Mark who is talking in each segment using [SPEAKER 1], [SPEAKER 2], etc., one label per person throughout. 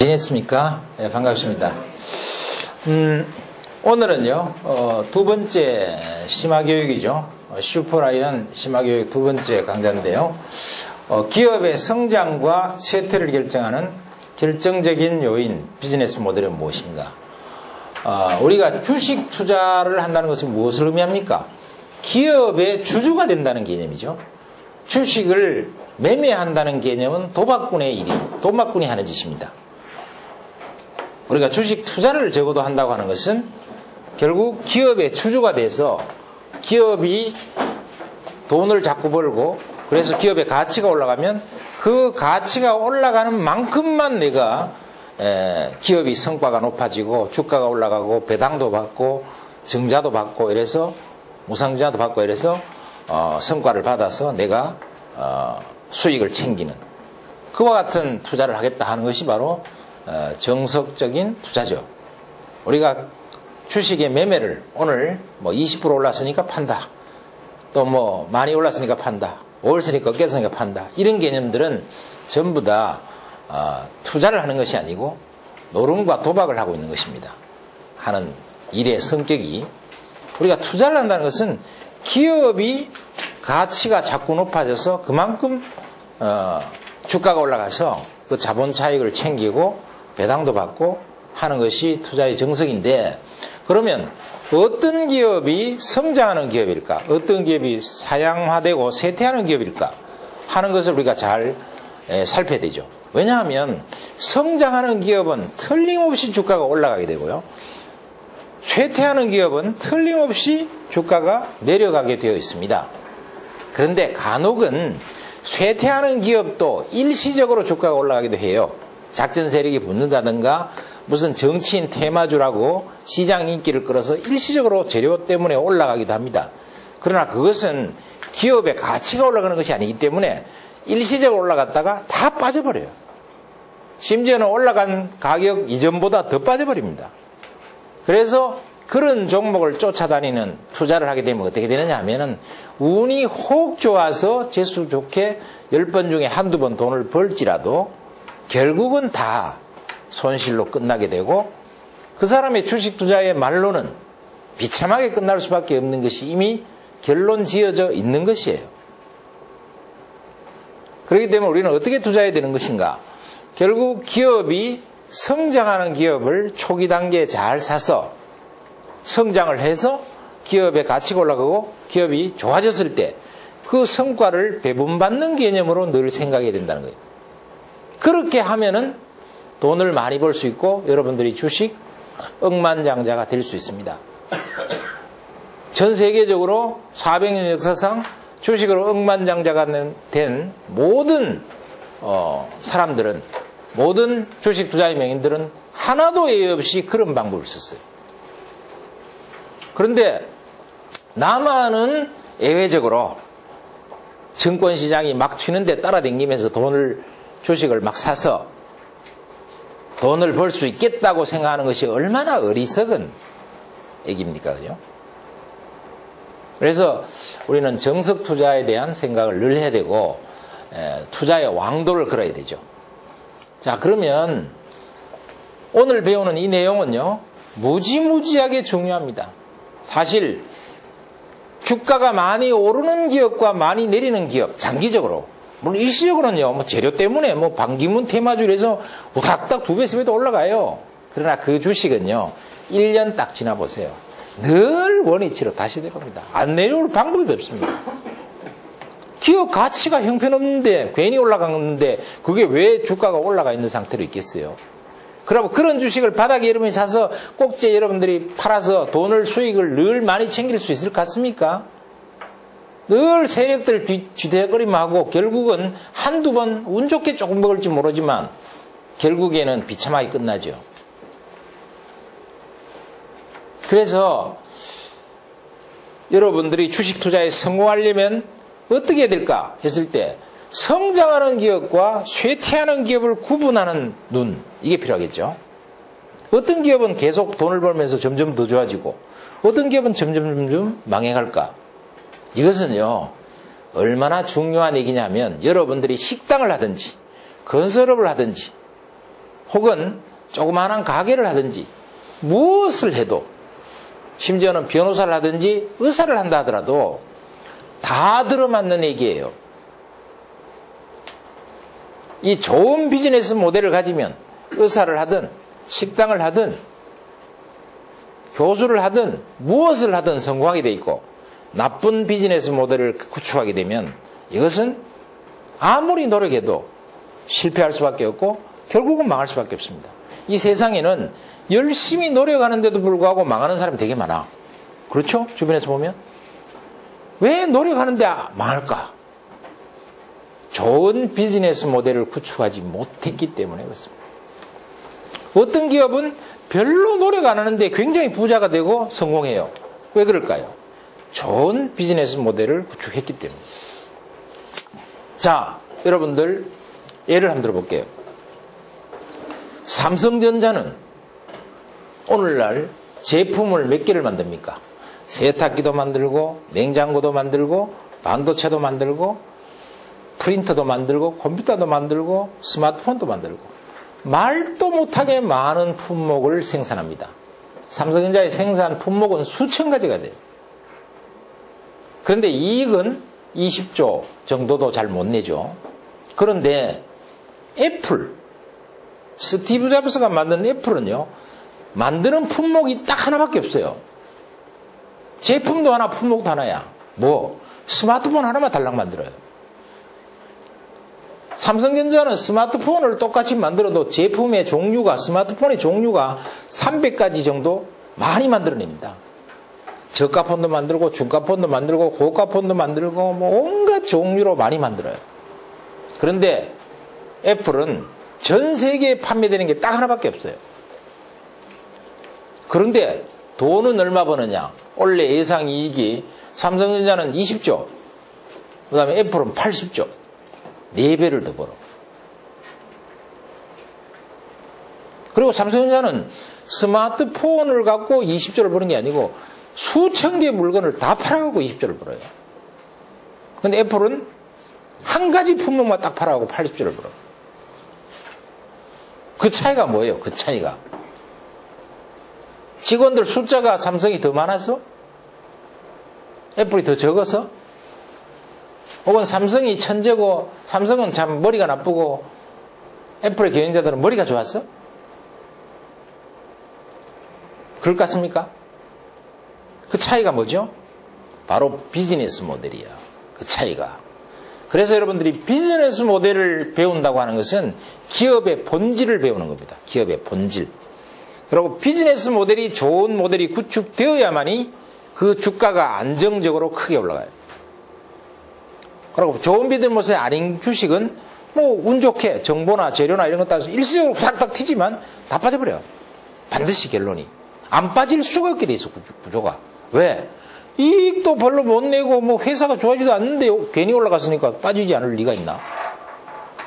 [SPEAKER 1] 지냈습니까? 네, 반갑습니다. 오늘은요, 두 번째 심화교육이죠. 슈퍼라이언 심화교육 두 번째 강좌인데요. 기업의 성장과 쇠퇴를 결정하는 결정적인 요인, 비즈니스 모델은 무엇인가? 우리가 주식 투자를 한다는 것은 무엇을 의미합니까? 기업의 주주가 된다는 개념이죠. 주식을 매매한다는 개념은 도박꾼의 일입니다. 도박꾼이 하는 짓입니다. 우리가 주식 투자를 적어도 한다고 하는 것은 결국 기업의 주주가 돼서 기업이 돈을 자꾸 벌고 그래서 기업의 가치가 올라가면 그 가치가 올라가는 만큼만 내가 기업이 성과가 높아지고 주가가 올라가고 배당도 받고 증자도 받고 이래서 무상증자도 받고 이래서 성과를 받아서 내가 수익을 챙기는 그와 같은 투자를 하겠다 하는 것이 바로 정석적인 투자죠. 우리가 주식의 매매를 오늘 뭐 20% 올랐으니까 판다. 또 뭐 많이 올랐으니까 판다. 올랐으니까 꺾였으니까 판다. 이런 개념들은 전부 다 투자를 하는 것이 아니고 노름과 도박을 하고 있는 것입니다. 하는 일의 성격이 우리가 투자를 한다는 것은 기업이 가치가 자꾸 높아져서 그만큼 주가가 올라가서 그 자본 차익을 챙기고 배당도 받고 하는 것이 투자의 정석인데 그러면 어떤 기업이 성장하는 기업일까? 어떤 기업이 사양화되고 쇠퇴하는 기업일까? 하는 것을 우리가 잘 살펴야 되죠. 왜냐하면 성장하는 기업은 틀림없이 주가가 올라가게 되고요. 쇠퇴하는 기업은 틀림없이 주가가 내려가게 되어 있습니다. 그런데 간혹은 쇠퇴하는 기업도 일시적으로 주가가 올라가기도 해요. 작전 세력이 붙는다든가 무슨 정치인 테마주라고 시장 인기를 끌어서 일시적으로 재료 때문에 올라가기도 합니다. 그러나 그것은 기업의 가치가 올라가는 것이 아니기 때문에 일시적으로 올라갔다가 다 빠져버려요. 심지어는 올라간 가격 이전보다 더 빠져버립니다. 그래서 그런 종목을 쫓아다니는 투자를 하게 되면 어떻게 되느냐 하면은 운이 혹 좋아서 재수 좋게 10번 중에 한두 번 돈을 벌지라도 결국은 다 손실로 끝나게 되고 그 사람의 주식 투자의 말로는 비참하게 끝날 수밖에 없는 것이 이미 결론 지어져 있는 것이에요. 그렇기 때문에 우리는 어떻게 투자해야 되는 것인가? 결국 기업이 성장하는 기업을 초기 단계에 잘 사서 성장을 해서 기업의 가치가 올라가고 기업이 좋아졌을 때 그 성과를 배분받는 개념으로 늘 생각해야 된다는 거예요. 그렇게 하면은 돈을 많이 벌 수 있고 여러분들이 주식 억만장자가 될 수 있습니다. 전 세계적으로 400년 역사상 주식으로 억만장자가 된 모든 사람들은 모든 주식 투자의 명인들은 하나도 예외 없이 그런 방법을 썼어요. 그런데 남한은 예외적으로 증권시장이 막 튀는데 따라다니면서 주식을 막 사서 돈을 벌 수 있겠다고 생각하는 것이 얼마나 어리석은 얘기입니까? 그죠? 그래서 우리는 정석 투자에 대한 생각을 늘 해야 되고 투자의 왕도를 걸어야 되죠. 자, 그러면 오늘 배우는 이 내용은요, 무지무지하게 중요합니다. 사실 주가가 많이 오르는 기업과 많이 내리는 기업, 장기적으로 물론 일시적으로는요, 뭐 재료 때문에 뭐 반기문 테마주에서 우닥닥 2배, 3배도 올라가요. 그러나 그 주식은요, 1년 딱 지나보세요. 늘 원위치로 다시 내려옵니다. 안 내려올 방법이 없습니다. 기업 가치가 형편없는데, 괜히 올라갔는데, 그게 왜 주가가 올라가 있는 상태로 있겠어요? 그러면 그런 주식을 바닥에 여러분이 사서 꼭지 여러분들이 팔아서 수익을 늘 많이 챙길 수 있을 것 같습니까? 늘 세력들 뒤대거리만 하고 결국은 한두 번 운 좋게 조금 먹을지 모르지만 결국에는 비참하게 끝나죠. 그래서 여러분들이 주식 투자에 성공하려면 어떻게 해야 될까 했을 때 성장하는 기업과 쇠퇴하는 기업을 구분하는 눈, 이게 필요하겠죠. 어떤 기업은 계속 돈을 벌면서 점점 더 좋아지고 어떤 기업은 점점 망해갈까? 이것은요, 얼마나 중요한 얘기냐면 여러분들이 식당을 하든지 건설업을 하든지 혹은 조그마한 가게를 하든지 무엇을 해도 심지어는 변호사를 하든지 의사를 한다 하더라도 다 들어맞는 얘기예요. 이 좋은 비즈니스 모델을 가지면 의사를 하든 식당을 하든 교수를 하든 무엇을 하든 성공하게 돼 있고, 나쁜 비즈니스 모델을 구축하게 되면 이것은 아무리 노력해도 실패할 수밖에 없고 결국은 망할 수밖에 없습니다. 이 세상에는 열심히 노력하는데도 불구하고 망하는 사람이 되게 많아. 그렇죠? 주변에서 보면. 왜 노력하는데 망할까? 좋은 비즈니스 모델을 구축하지 못했기 때문에 그렇습니다. 어떤 기업은 별로 노력 안 하는데 굉장히 부자가 되고 성공해요. 왜 그럴까요? 좋은 비즈니스 모델을 구축했기 때문에. 자, 여러분들 예를 한번 들어볼게요. 삼성전자는 오늘날 제품을 몇 개를 만듭니까? 세탁기도 만들고 냉장고도 만들고 반도체도 만들고 프린터도 만들고 컴퓨터도 만들고 스마트폰도 만들고 말도 못하게 많은 품목을 생산합니다. 삼성전자의 생산 품목은 수천 가지가 돼요. 그런데 이익은 20조 정도도 잘 못 내죠. 그런데 애플, 스티브 잡스가 만든 애플은요, 만드는 품목이 딱 하나밖에 없어요. 제품도 하나, 품목도 하나야. 뭐? 스마트폰 하나만 달랑 만들어요. 삼성전자는 스마트폰을 똑같이 만들어도 제품의 종류가, 스마트폰의 종류가 300가지 정도 많이 만들어냅니다. 저가폰도 만들고, 중가폰도 만들고, 고가폰도 만들고, 뭐 온갖 종류로 많이 만들어요. 그런데 애플은 전 세계에 판매되는 게 딱 하나밖에 없어요. 그런데 돈은 얼마 버느냐? 원래 예상 이익이 삼성전자는 20조, 그 다음에 애플은 80조. 4배를 더 벌어. 그리고 삼성전자는 스마트폰을 갖고 20조를 버는 게 아니고 수천 개의 물건을 다 팔아갖고 20조를 벌어요. 근데 애플은 한 가지 품목만 딱 팔아갖고 80조를 벌어. 그 차이가 뭐예요? 그 차이가. 직원들 숫자가 삼성이 더 많아서? 애플이 더 적어서? 혹은 삼성이 천재고 삼성은 참 머리가 나쁘고 애플의 경영자들은 머리가 좋았어? 그럴 것 같습니까? 그 차이가 뭐죠? 바로 비즈니스 모델이야. 그 차이가. 그래서 여러분들이 비즈니스 모델을 배운다고 하는 것은 기업의 본질을 배우는 겁니다. 기업의 본질. 그리고 비즈니스 모델이 좋은 모델이 구축되어야만이 그 주가가 안정적으로 크게 올라가요. 그리고 좋은 비즈니스 아닌 주식은 뭐 운 좋게 정보나 재료나 이런 것 따라서 일시적으로 후닥닥 튀지만 다 빠져버려요. 반드시 결론이. 안 빠질 수가 없게 돼 있어, 구조가. 왜? 이익도 별로 못 내고 뭐 회사가 좋아지도 않는데 괜히 올라갔으니까 빠지지 않을 리가 있나?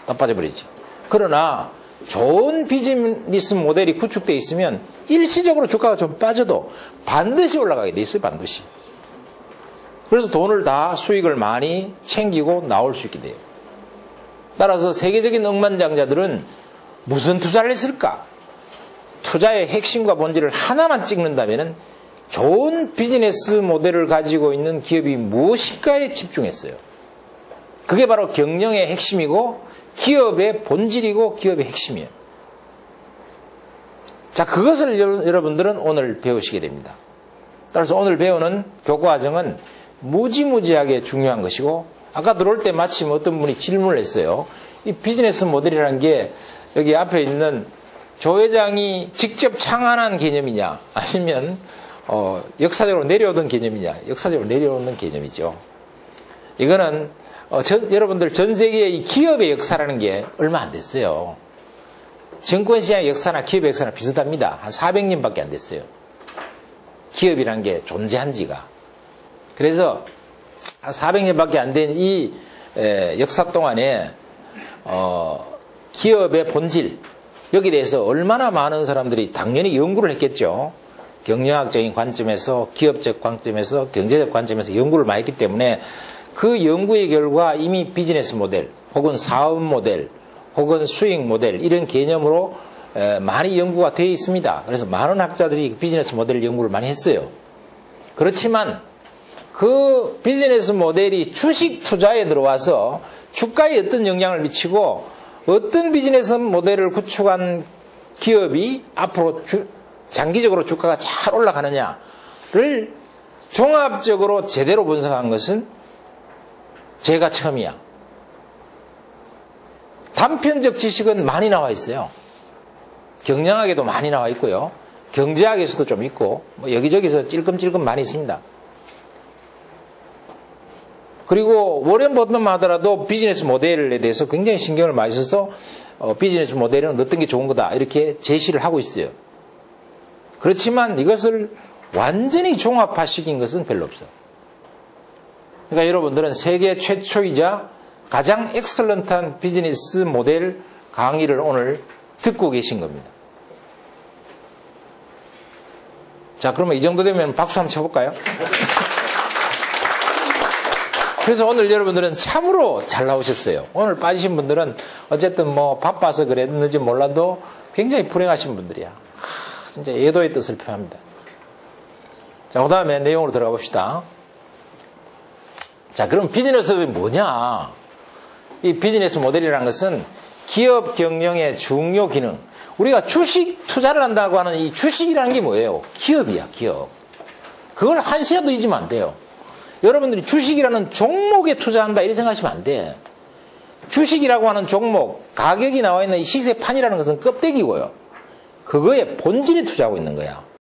[SPEAKER 1] 다 빠져버리지. 그러나 좋은 비즈니스 모델이 구축되어 있으면 일시적으로 주가가 좀 빠져도 반드시 올라가게 돼 있어요. 반드시. 그래서 돈을 다 수익을 많이 챙기고 나올 수 있게 돼요. 따라서 세계적인 억만장자들은 무슨 투자를 했을까? 투자의 핵심과 본질을 하나만 찍는다면 좋은 비즈니스 모델을 가지고 있는 기업이 무엇일까에 집중했어요. 그게 바로 경영의 핵심이고 기업의 본질이고 기업의 핵심이에요. 자, 그것을 여러분들은 오늘 배우시게 됩니다. 따라서 오늘 배우는 교과과정은 무지무지하게 중요한 것이고, 아까 들어올 때 마침 어떤 분이 질문을 했어요. 이 비즈니스 모델이라는 게 여기 앞에 있는 조 회장이 직접 창안한 개념이냐 아니면 역사적으로 내려오던 개념이냐. 역사적으로 내려오는 개념이죠. 이거는 여러분들 전 세계의 기업의 역사라는 게 얼마 안 됐어요. 증권시장의 역사나 기업의 역사나 비슷합니다. 한 400년밖에 안 됐어요. 기업이라는 게 존재한 지가. 그래서 한 400년밖에 안 된 이 역사 동안에 기업의 본질, 여기에 대해서 얼마나 많은 사람들이 당연히 연구를 했겠죠. 경영학적인 관점에서, 기업적 관점에서, 경제적 관점에서 연구를 많이 했기 때문에 그 연구의 결과 이미 비즈니스 모델, 혹은 사업 모델, 혹은 수익 모델, 이런 개념으로 많이 연구가 되어 있습니다. 그래서 많은 학자들이 비즈니스 모델 연구를 많이 했어요. 그렇지만 그 비즈니스 모델이 주식 투자에 들어와서 주가에 어떤 영향을 미치고 어떤 비즈니스 모델을 구축한 기업이 앞으로 장기적으로 주가가 잘 올라가느냐를 종합적으로 제대로 분석한 것은 제가 처음이야. 단편적 지식은 많이 나와 있어요. 경영학에도 많이 나와 있고요. 경제학에서도 좀 있고 뭐 여기저기서 찔끔찔끔 많이 있습니다. 그리고 워렌 버핏만 하더라도 비즈니스 모델에 대해서 굉장히 신경을 많이 써서 비즈니스 모델은 어떤 게 좋은 거다 이렇게 제시를 하고 있어요. 그렇지만 이것을 완전히 종합화시킨 것은 별로 없어요. 그러니까 여러분들은 세계 최초이자 가장 엑설런트한 비즈니스 모델 강의를 오늘 듣고 계신 겁니다. 자, 그러면 이 정도 되면 박수 한번 쳐볼까요? 그래서 오늘 여러분들은 참으로 잘 나오셨어요. 오늘 빠지신 분들은 어쨌든 뭐 바빠서 그랬는지 몰라도 굉장히 불행하신 분들이야. 진짜 예도의 뜻을 표합니다. 자, 그 다음에 내용으로 들어가 봅시다. 자, 그럼 비즈니스가 뭐냐? 이 비즈니스 모델이라는 것은 기업 경영의 중요 기능. 우리가 주식 투자를 한다고 하는 이 주식이라는 게 뭐예요? 기업이야, 기업. 그걸 한시라도 잊으면 안 돼요. 여러분들이 주식이라는 종목에 투자한다 이렇게 생각하시면 안 돼. 주식이라고 하는 종목, 가격이 나와 있는 이 시세판이라는 것은 껍데기고요. 그거에 본질에 투자하고 있는 거야.